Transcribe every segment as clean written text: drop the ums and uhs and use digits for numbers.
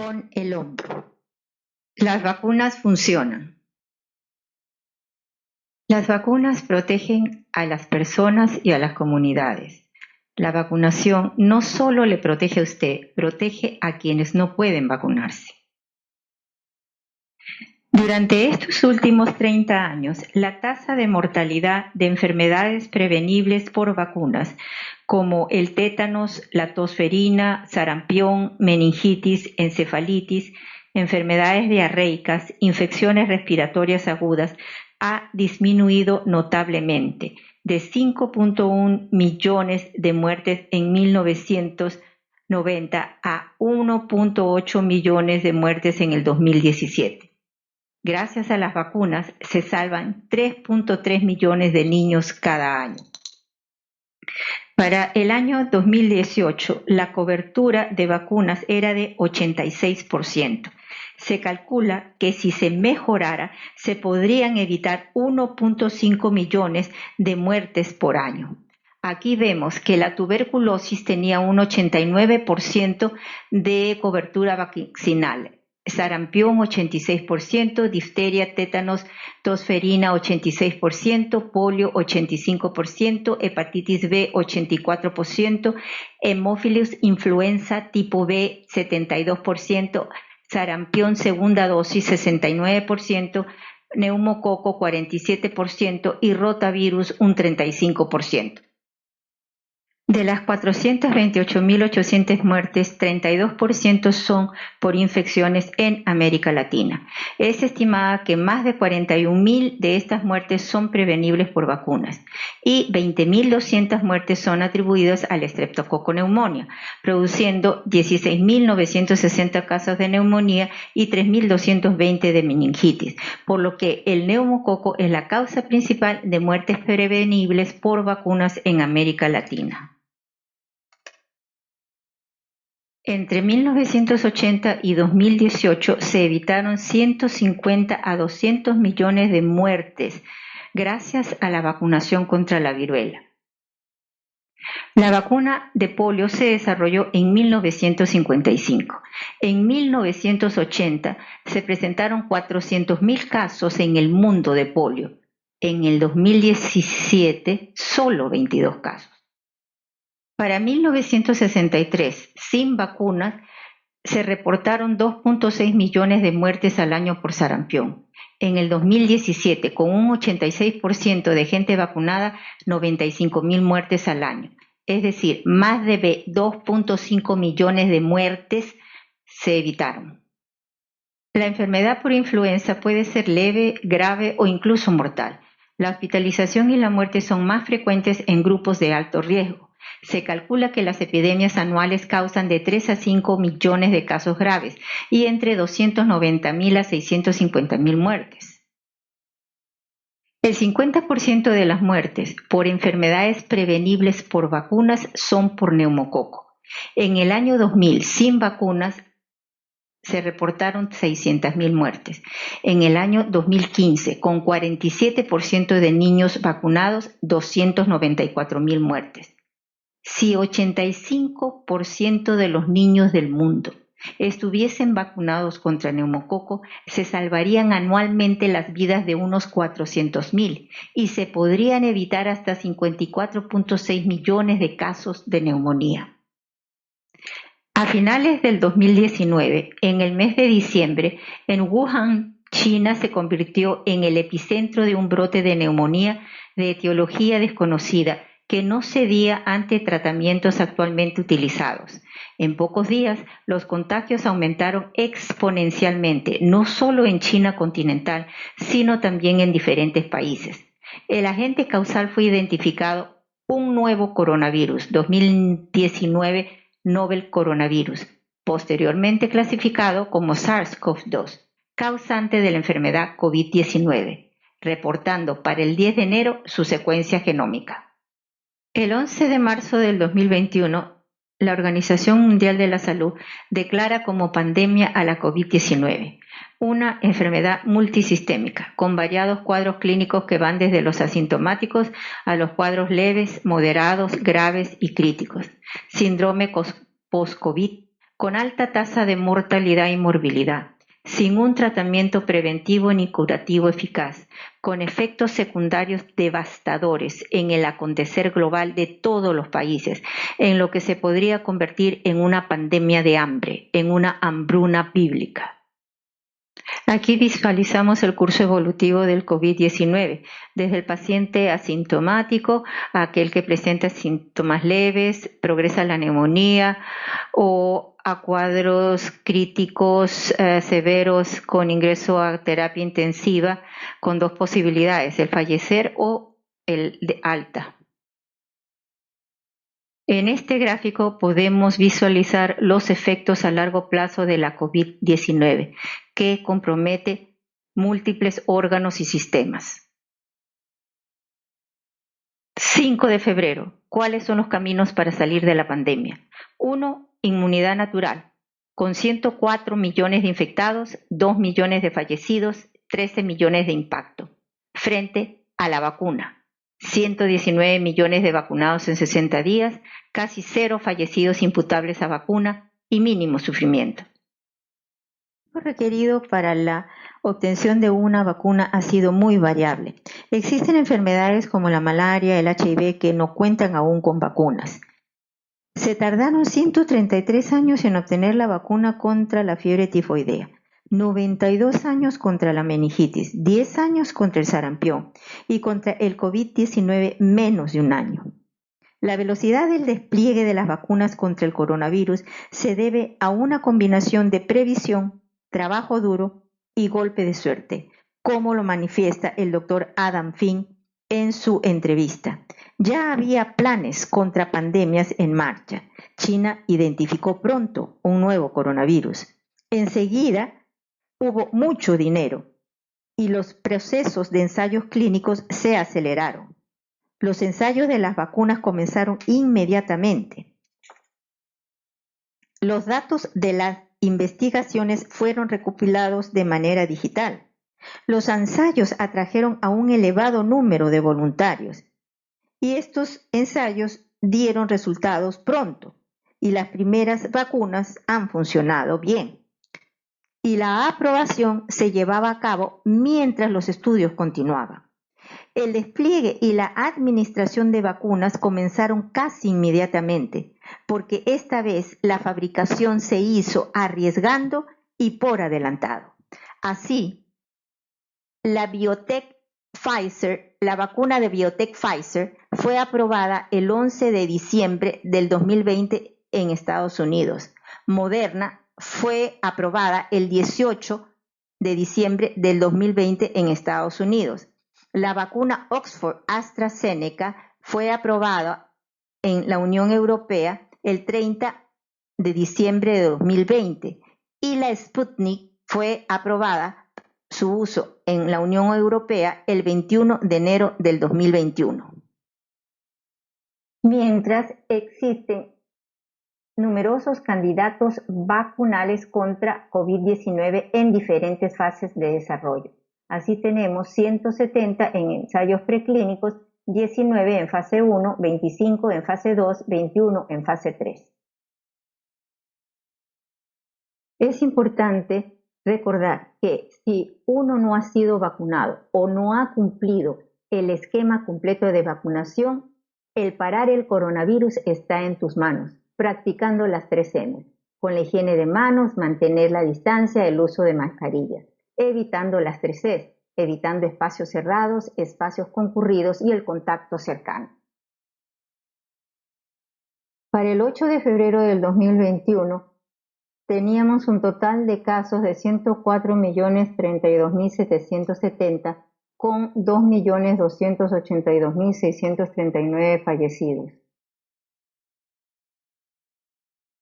Pon el hombro. Las vacunas funcionan. Las vacunas protegen a las personas y a las comunidades. La vacunación no solo le protege a usted, protege a quienes no pueden vacunarse. Durante estos últimos 30 años, la tasa de mortalidad de enfermedades prevenibles por vacunas, como el tétanos, la tosferina, sarampión, meningitis, encefalitis, enfermedades diarreicas, infecciones respiratorias agudas, ha disminuido notablemente, de 5.1 millones de muertes en 1990 a 1.8 millones de muertes en el 2017. Gracias a las vacunas se salvan 3.3 millones de niños cada año. Para el año 2018, la cobertura de vacunas era de 86%. Se calcula que si se mejorara, se podrían evitar 1.5 millones de muertes por año. Aquí vemos que la tuberculosis tenía un 89% de cobertura vaccinal. Sarampión 86%, difteria, tétanos, tosferina 86%, polio 85%, hepatitis B 84%, hemófilos influenza tipo B 72%, sarampión segunda dosis 69%, neumococo 47% y rotavirus un 35%. De las 428.800 muertes, 32% son por infecciones en América Latina. Es estimada que más de 41.000 de estas muertes son prevenibles por vacunas y 20.200 muertes son atribuidas al estreptococo neumonía, produciendo 16.960 casos de neumonía y 3.220 de meningitis, por lo que el neumococo es la causa principal de muertes prevenibles por vacunas en América Latina. Entre 1980 y 2018 se evitaron 150 a 200 millones de muertes gracias a la vacunación contra la viruela. La vacuna de polio se desarrolló en 1955. En 1980 se presentaron 400.000 casos en el mundo de polio. En el 2017, solo 22 casos. Para 1963, sin vacunas, se reportaron 2.6 millones de muertes al año por sarampión. En el 2017, con un 86% de gente vacunada, 95.000 muertes al año. Es decir, más de 2.5 millones de muertes se evitaron. La enfermedad por influenza puede ser leve, grave o incluso mortal. La hospitalización y la muerte son más frecuentes en grupos de alto riesgo. Se calcula que las epidemias anuales causan de 3 a 5 millones de casos graves y entre 290.000 a 650.000 muertes. El 50% de las muertes por enfermedades prevenibles por vacunas son por neumococo. En el año 2000, sin vacunas, se reportaron 600.000 muertes. En el año 2015, con 47% de niños vacunados, 294.000 muertes. Si 85% de los niños del mundo estuviesen vacunados contra neumococo, se salvarían anualmente las vidas de unos 400.000 y se podrían evitar hasta 54.6 millones de casos de neumonía. A finales del 2019, en el mes de diciembre, en Wuhan, China se convirtió en el epicentro de un brote de neumonía de etiología desconocida que no cedía ante tratamientos actualmente utilizados. En pocos días, los contagios aumentaron exponencialmente, no solo en China continental, sino también en diferentes países. El agente causal fue identificado un nuevo coronavirus, 2019 Novel Coronavirus, posteriormente clasificado como SARS-CoV-2, causante de la enfermedad COVID-19, reportando para el 10 de enero su secuencia genómica. El 11 de marzo del 2021, la Organización Mundial de la Salud declara como pandemia a la COVID-19, una enfermedad multisistémica, con variados cuadros clínicos que van desde los asintomáticos a los cuadros leves, moderados, graves y críticos. Síndrome post-COVID, con alta tasa de mortalidad y morbilidad, sin un tratamiento preventivo ni curativo eficaz, con efectos secundarios devastadores en el acontecer global de todos los países, en lo que se podría convertir en una pandemia de hambre, en una hambruna bíblica. Aquí visualizamos el curso evolutivo del COVID-19, desde el paciente asintomático a aquel que presenta síntomas leves, progresa la neumonía o a cuadros críticos severos con ingreso a terapia intensiva con dos posibilidades, el fallecer o el de alta. En este gráfico podemos visualizar los efectos a largo plazo de la COVID-19, que compromete múltiples órganos y sistemas. 5 de febrero. ¿Cuáles son los caminos para salir de la pandemia? 1. Inmunidad natural. Con 104 millones de infectados, 2 millones de fallecidos, 13 millones de impacto. Frente a la vacuna. 119 millones de vacunados en 60 días, casi 0 fallecidos imputables a vacuna y mínimo sufrimiento. Lo requerido para la obtención de una vacuna ha sido muy variable. Existen enfermedades como la malaria, el HIV, que no cuentan aún con vacunas. Se tardaron 133 años en obtener la vacuna contra la fiebre tifoidea, 92 años contra la meningitis, 10 años contra el sarampión y contra el COVID-19 menos de un año. La velocidad del despliegue de las vacunas contra el coronavirus se debe a una combinación de previsión, trabajo duro y golpe de suerte, como lo manifiesta el doctor Adam Finn en su entrevista. Ya había planes contra pandemias en marcha. China identificó pronto un nuevo coronavirus. Enseguida hubo mucho dinero y los procesos de ensayos clínicos se aceleraron. Los ensayos de las vacunas comenzaron inmediatamente. Los datos de las investigaciones fueron recopilados de manera digital. Los ensayos atrajeron a un elevado número de voluntarios y estos ensayos dieron resultados pronto y las primeras vacunas han funcionado bien. Y la aprobación se llevaba a cabo mientras los estudios continuaban. El despliegue y la administración de vacunas comenzaron casi inmediatamente, porque esta vez la fabricación se hizo arriesgando y por adelantado. Así, la vacuna de Biotech Pfizer fue aprobada el 11 de diciembre del 2020 en Estados Unidos. Moderna fue aprobada el 18 de diciembre del 2020 en Estados Unidos. La vacuna Oxford AstraZeneca fue aprobada en la Unión Europea el 30 de diciembre de 2020 y la Sputnik fue aprobada su uso en la Unión Europea el 21 de enero del 2021. Mientras existen numerosos candidatos vacunales contra COVID-19 en diferentes fases de desarrollo. Así tenemos 170 en ensayos preclínicos, 19 en fase 1, 25 en fase 2, 21 en fase 3. Es importante recordar que si uno no ha sido vacunado o no ha cumplido el esquema completo de vacunación, el parar el coronavirus está en tus manos, practicando las 3 M, con la higiene de manos, mantener la distancia, el uso de mascarillas, evitando las 3 C, evitando espacios cerrados, espacios concurridos y el contacto cercano. Para el 8 de febrero del 2021, teníamos un total de casos de 104.032.770 con 2.282.639 fallecidos.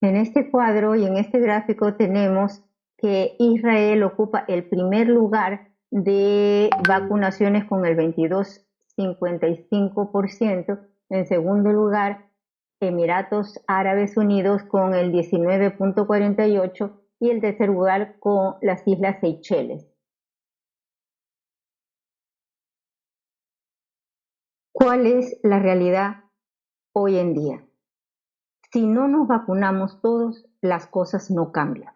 En este cuadro y en este gráfico tenemos que Israel ocupa el primer lugar de vacunaciones con el 22,55%, en segundo lugar Emiratos Árabes Unidos con el 19,48% y el tercer lugar con las Islas Seychelles. ¿Cuál es la realidad hoy en día? Si no nos vacunamos todos, las cosas no cambian.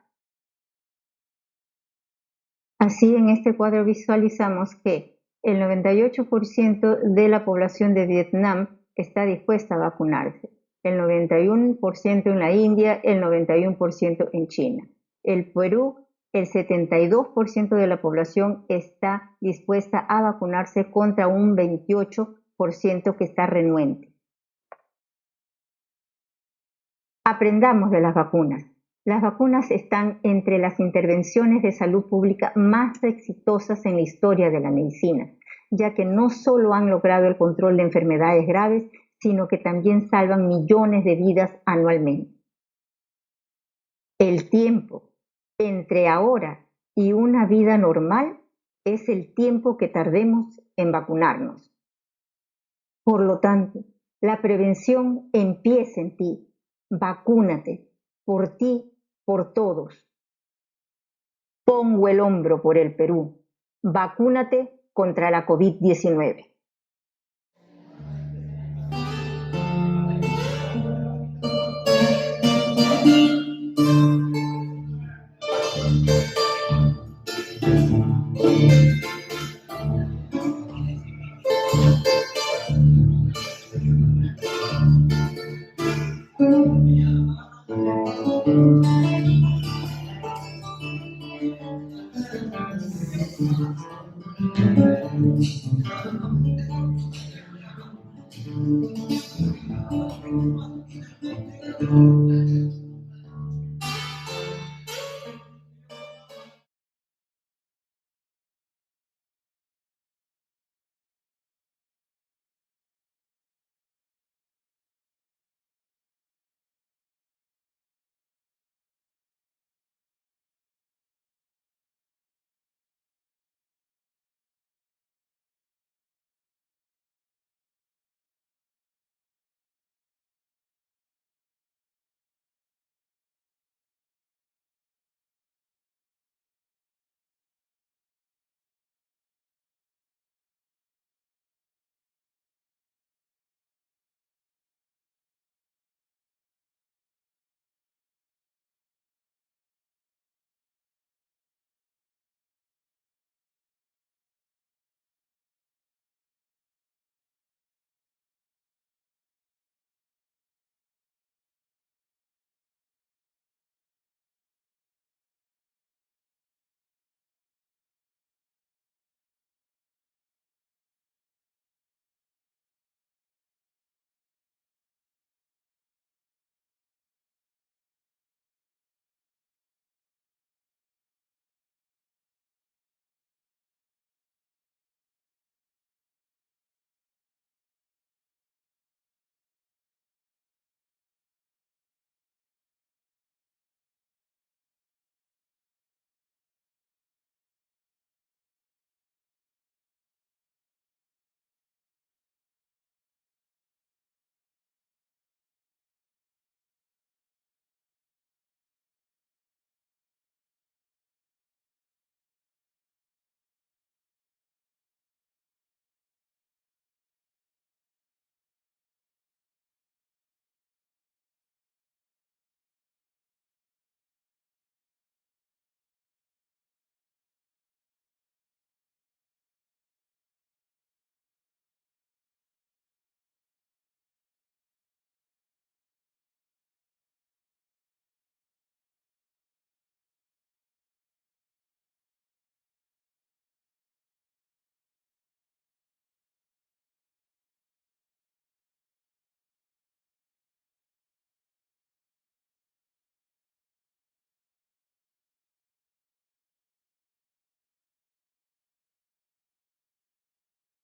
Así, en este cuadro visualizamos que el 98% de la población de Vietnam está dispuesta a vacunarse, el 91% en la India, el 91% en China. El Perú, el 72% de la población está dispuesta a vacunarse contra un 28% que está renuente. Aprendamos de las vacunas. Las vacunas están entre las intervenciones de salud pública más exitosas en la historia de la medicina, ya que no solo han logrado el control de enfermedades graves, sino que también salvan millones de vidas anualmente. El tiempo entre ahora y una vida normal es el tiempo que tardemos en vacunarnos. Por lo tanto, la prevención empieza en ti. Vacúnate, por ti, por todos. Pongo el hombro por el Perú. Vacúnate contra la COVID-19.